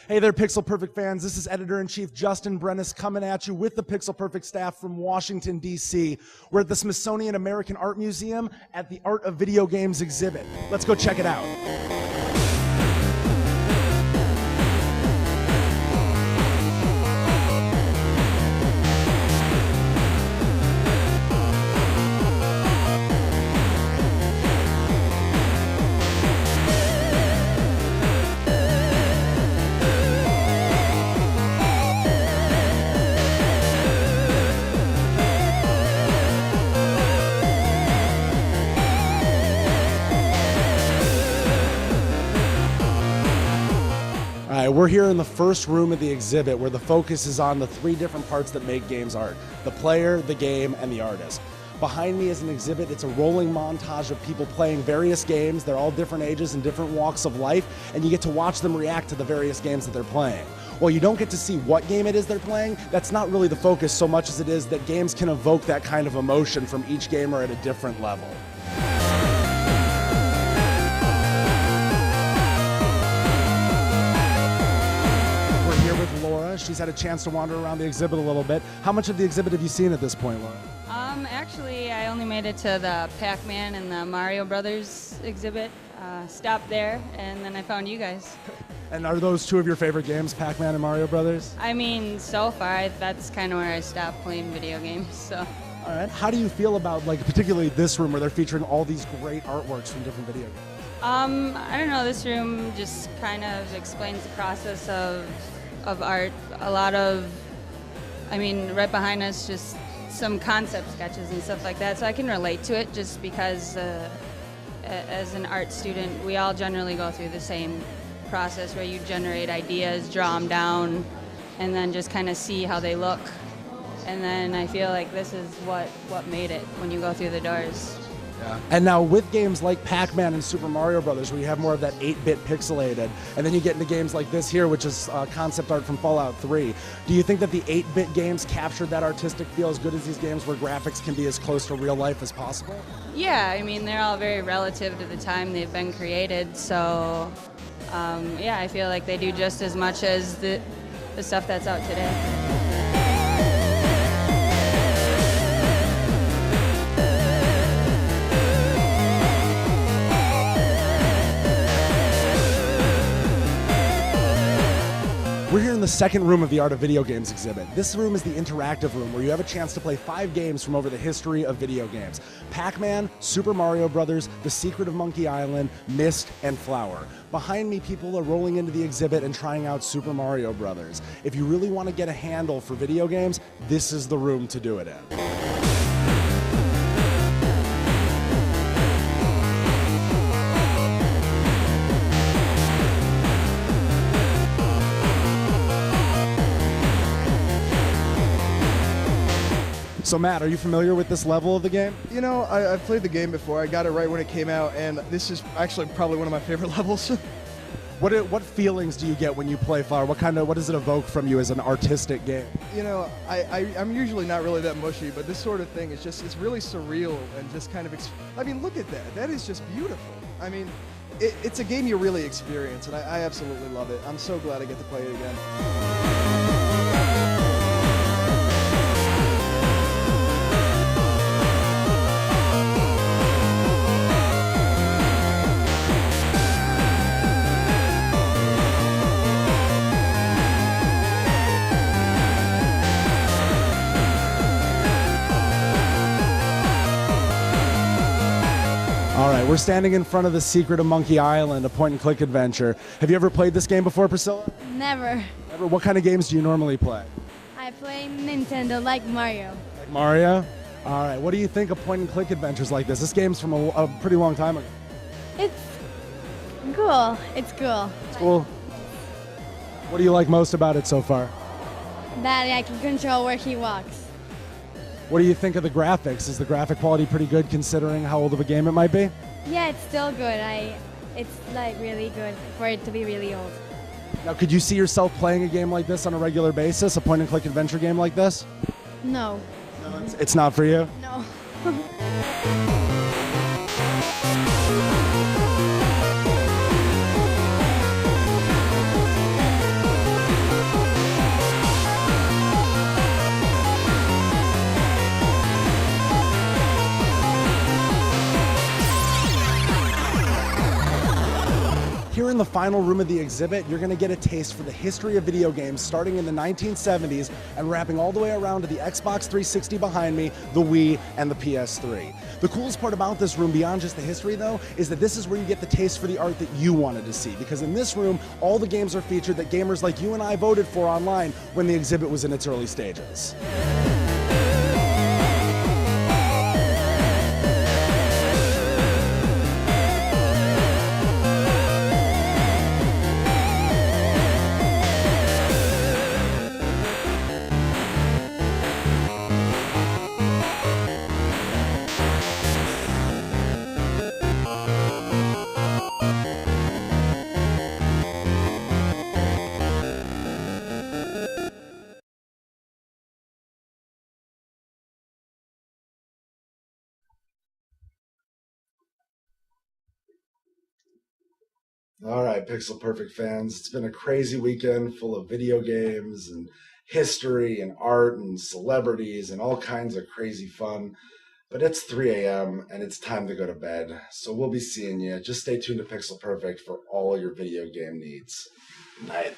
Hey there, Pixel Perfect fans. This is Editor-in-Chief Justin Brennis coming at you with the Pixel Perfect staff from Washington, D.C. We're at the Smithsonian American Art Museum at the Art of Video Games exhibit. Let's go check it out. We're here in the first room of the exhibit where the focus is on the three different parts that make games art: the player, the game, and the artist. Behind me is an exhibit. It's a rolling montage of people playing various games. They're all different ages and different walks of life, and you get to watch them react to the various games that they're playing. While you don't get to see what game it is they're playing, that's not really the focus so much as it is that games can evoke that kind of emotion from each gamer at a different level. Laura. She's had a chance to wander around the exhibit a little bit. How much of the exhibit have you seen at this point, Laura? Actually, I only made it to the Pac-Man and the Mario Brothers exhibit. Stopped there, and then I found you guys. And are those two of your favorite games, Pac-Man and Mario Brothers? I mean, so far, that's kind of where I stopped playing video games, so. All right. How do you feel about, particularly this room where they're featuring all these great artworks from different video games? I don't know, this room just kind of explains the process of art. A lot of, right behind us, just some concept sketches and stuff like that, so I can relate to it just because as an art student, we all generally go through the same process where you generate ideas, draw them down, and then just kind of see how they look. And then I feel like this is what made it when you go through the doors. Yeah. And now with games like Pac-Man and Super Mario Brothers, where you have more of that 8-bit pixelated, and then you get into games like this here, which is concept art from Fallout 3, do you think that the 8-bit games captured that artistic feel as good as these games where graphics can be as close to real life as possible? Yeah, they're all very relative to the time they've been created, so yeah, I feel like they do just as much as the stuff that's out today. We're here in the second room of the Art of Video Games exhibit. This room is the interactive room where you have a chance to play 5 games from over the history of video games: Pac-Man, Super Mario Brothers, The Secret of Monkey Island, Myst, and Flower. Behind me, people are rolling into the exhibit and trying out Super Mario Brothers. If you really want to get a handle for video games, this is the room to do it in. So Matt, are you familiar with this level of the game? You know, I've played the game before. I got it right when it came out, and this is actually probably one of my favorite levels. What feelings do you get when you play Flower? What does it evoke from you as an artistic game? You know, I'm usually not really that mushy, but this sort of thing is it's really surreal and just kind of, look at that. That is just beautiful. It's a game you really experience, and I absolutely love it. I'm so glad I get to play it again. All right, we're standing in front of The Secret of Monkey Island, a point-and-click adventure. Have you ever played this game before, Priscilla? Never. Never? What kind of games do you normally play? I play Nintendo, like Mario. Like Mario? All right, what do you think of point-and-click adventures like this? This game's from a pretty long time ago. It's cool. It's cool. It's cool. What do you like most about it so far? That I can control where he walks. What do you think of the graphics? Is the graphic quality pretty good considering how old of a game it might be? Yeah, it's still good. It's really good for it to be really old. Now, could you see yourself playing a game like this on a regular basis, a point-and-click adventure game like this? No. No, it's not for you? No. in the final room of the exhibit, you're going to get a taste for the history of video games starting in the 1970s and wrapping all the way around to the Xbox 360 behind me, the Wii, and the PS3. The coolest part about this room, beyond just the history though, is that this is where you get the taste for the art that you wanted to see, because in this room, all the games are featured that gamers like you and I voted for online when the exhibit was in its early stages. All right, Pixel Perfect fans, it's been a crazy weekend full of video games and history and art and celebrities and all kinds of crazy fun. But it's 3 a.m. and it's time to go to bed. So we'll be seeing you. Just stay tuned to Pixel Perfect for all your video game needs. Night.